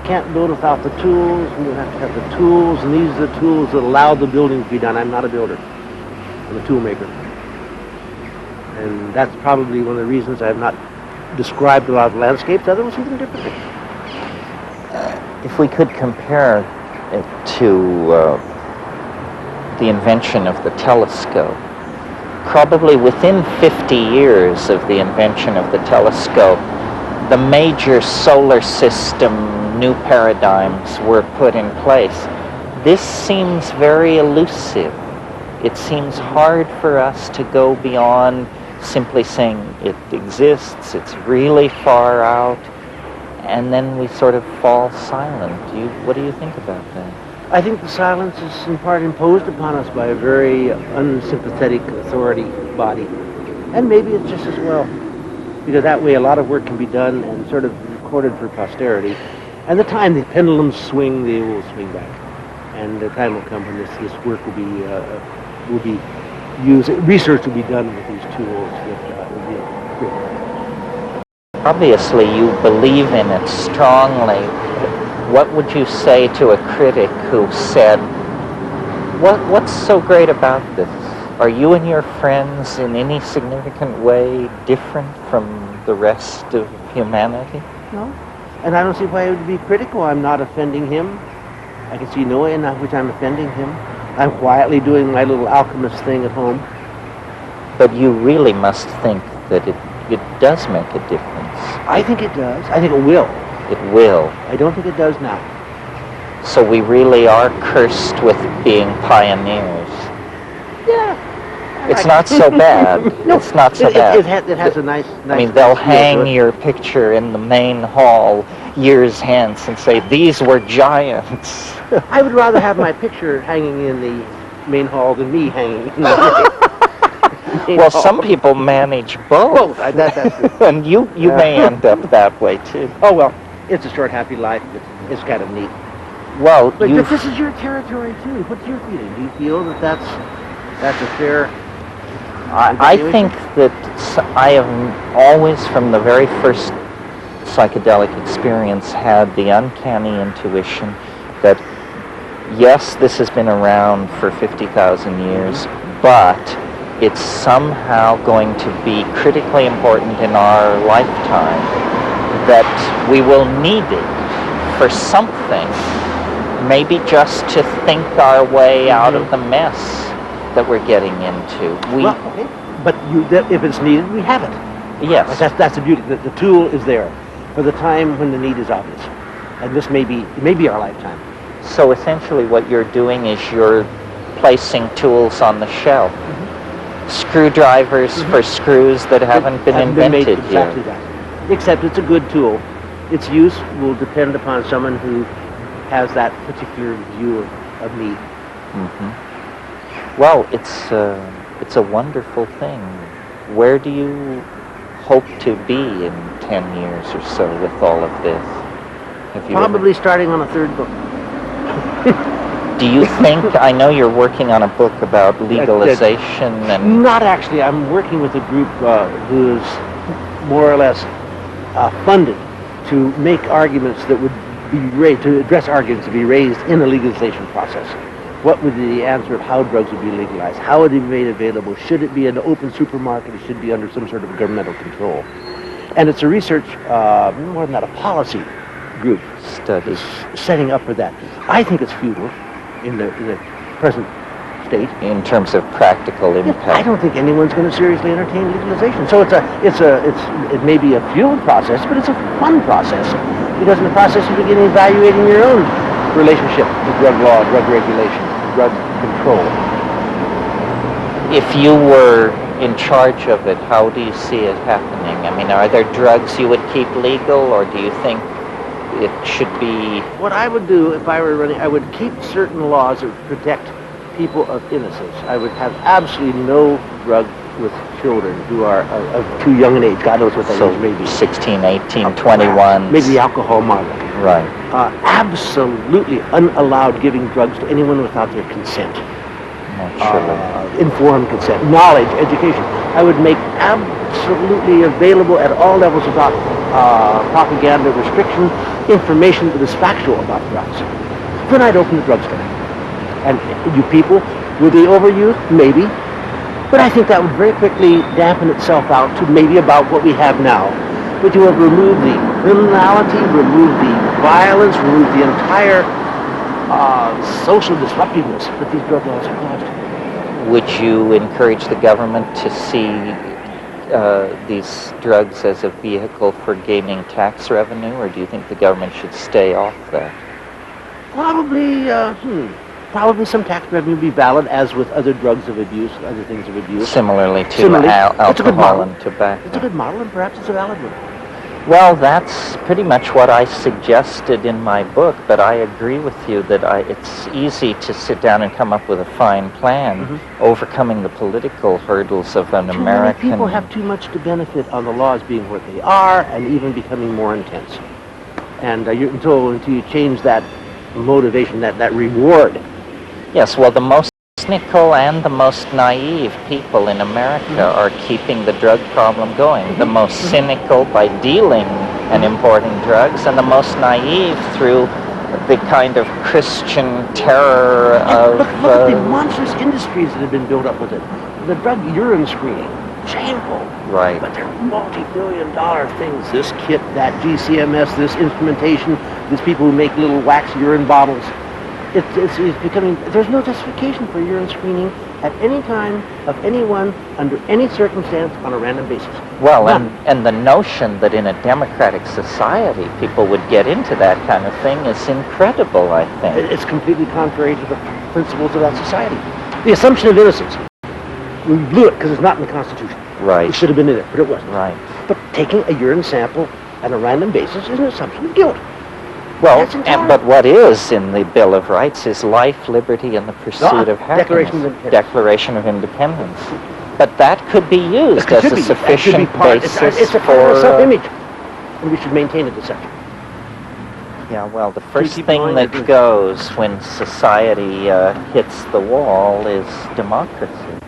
can't build without the tools, and you have to have the tools, and these are the tools that allow the building to be done. I'm not a builder. I'm a tool maker. And that's probably one of the reasons I have not described a lot of landscapes. Others see them differently. If we could compare it to the invention of the telescope. Probably within 50 years of the invention of the telescope, the major solar system new paradigms were put in place. This seems very elusive. It seems hard for us to go beyond simply saying it exists, it's really far out, and then we sort of fall silent. What do you think about that? I think the silence is in part imposed upon us by a very unsympathetic authority body. And maybe it's just as well, because that way a lot of work can be done and sort of recorded for posterity. And the time the pendulums swing, they will swing back. And the time will come when this work will be used, research will be done with these tools that will be great. Obviously you believe in it strongly. What would you say to a critic who said, what's so great about this? Are you and your friends in any significant way different from the rest of humanity? No. And I don't see why it would be critical. I'm not offending him. I can see no way in which I'm offending him. I'm quietly doing my little alchemist thing at home. But you really must think that it does make a difference. I think it does. I think it will. It will. I don't think it does now. So we really are cursed with being pioneers. Yeah. It's not so bad. No, it's not so bad. It has a nice I mean, they'll feel hang to it. your picture in the main hall years hence and say, these were giants. I would rather have my picture hanging in the main hall than me hanging in the main Well, hall. some people manage both. That's true. And you may end up that way, too. Oh, well, it's a short, happy life. It's kind of neat. Well, But this is your territory, too. What's your feeling? Do you feel that that's a fair... I think that I have always, from the very first psychedelic experience, had the uncanny intuition that, yes, this has been around for 50,000 years, but it's somehow going to be critically important in our lifetime, that we will need it for something, maybe just to think our way out of the mess that we're getting into. Well, okay. But if it's needed, we have it. Yes. That's the beauty. The tool is there for the time when the need is obvious. And this may be our lifetime. So essentially what you're doing is you're placing tools on the shelf. Screwdrivers for screws that haven't been invented yet. Exactly that. Except it's a good tool. Its use will depend upon someone who has that particular view of need. Well, it's a wonderful thing. Where do you hope to be in 10 years or so with all of this? Have you Probably starting on a third book. Do you think, I know you're working on a book about legalization and... Not actually. I'm working with a group who is more or less funded to make arguments that would be raised, to address arguments to be raised in a legalization process. What would be the answer of how drugs would be legalized? How would it be made available? Should it be an open supermarket? Or should it be under some sort of governmental control? And it's a research, more than that, a policy group Studies. setting up for that. I think it's futile in the present state. In terms of practical impact. I don't think anyone's going to seriously entertain legalization. So it may be a fueled process, but it's a fun process, because in the process you begin evaluating your own relationship with drug law, drug regulation, drug control. If you were in charge of it, how do you see it happening? I mean, are there drugs you would keep legal, or do you think it should be... What I would do if I were running, I would keep certain laws that would protect people of innocence. I would have absolutely no drug with children who are of too young an age. God knows what that age may be. 16, 18, 21. Maybe alcohol model. Right. Absolutely unallowed giving drugs to anyone without their consent. Naturally. Informed consent, knowledge, education. I would make absolutely available at all levels about propaganda, restriction, information that is factual about drugs. Then I'd open the drugstore. And you people, will they overuse? Maybe. But I think that would very quickly dampen itself out to maybe about what we have now. But you have removed the criminality, removed the violence, removed the entire social disruptiveness that these drug laws have caused. Would you encourage the government to see these drugs as a vehicle for gaining tax revenue, or do you think the government should stay off that? Probably some tax revenue would be valid, as with other drugs of abuse, other things of abuse. Similarly to Similarly, it's a good alcohol model. and tobacco. It's a good model, and perhaps it's a valid one. Well, that's pretty much what I suggested in my book, but I agree with you that it's easy to sit down and come up with a fine plan, overcoming the political hurdles of an American... Too many people have too much to benefit on the laws being what they are and even becoming more intense. And until you change that motivation, that reward. Yes, well, the most cynical and the most naive people in America are keeping the drug problem going. The most cynical by dealing and importing drugs, and the most naive through the kind of Christian terror of... Look at the monstrous industries that have been built up with it. The drug urine screening, shameful. Right. But they're multi-billion-dollar things. This kit, that GCMS, this instrumentation, these people who make little wax urine bottles. It's becoming, there's no justification for urine screening at any time of anyone under any circumstance on a random basis. Well, and the notion that in a democratic society people would get into that kind of thing is incredible, I think. It's completely contrary to the principles of that society. The assumption of innocence. We blew it because it's not in the Constitution. Right. It should have been in it, but it wasn't. Right. But taking a urine sample on a random basis is an assumption of guilt. Well, but what is in the Bill of Rights is life, liberty, and the pursuit of happiness. Declaration of Independence. But that could be used as a sufficient basis it's a for... self-image, and we should maintain it as such. Yeah, well, the first thing that goes when society hits the wall is democracy.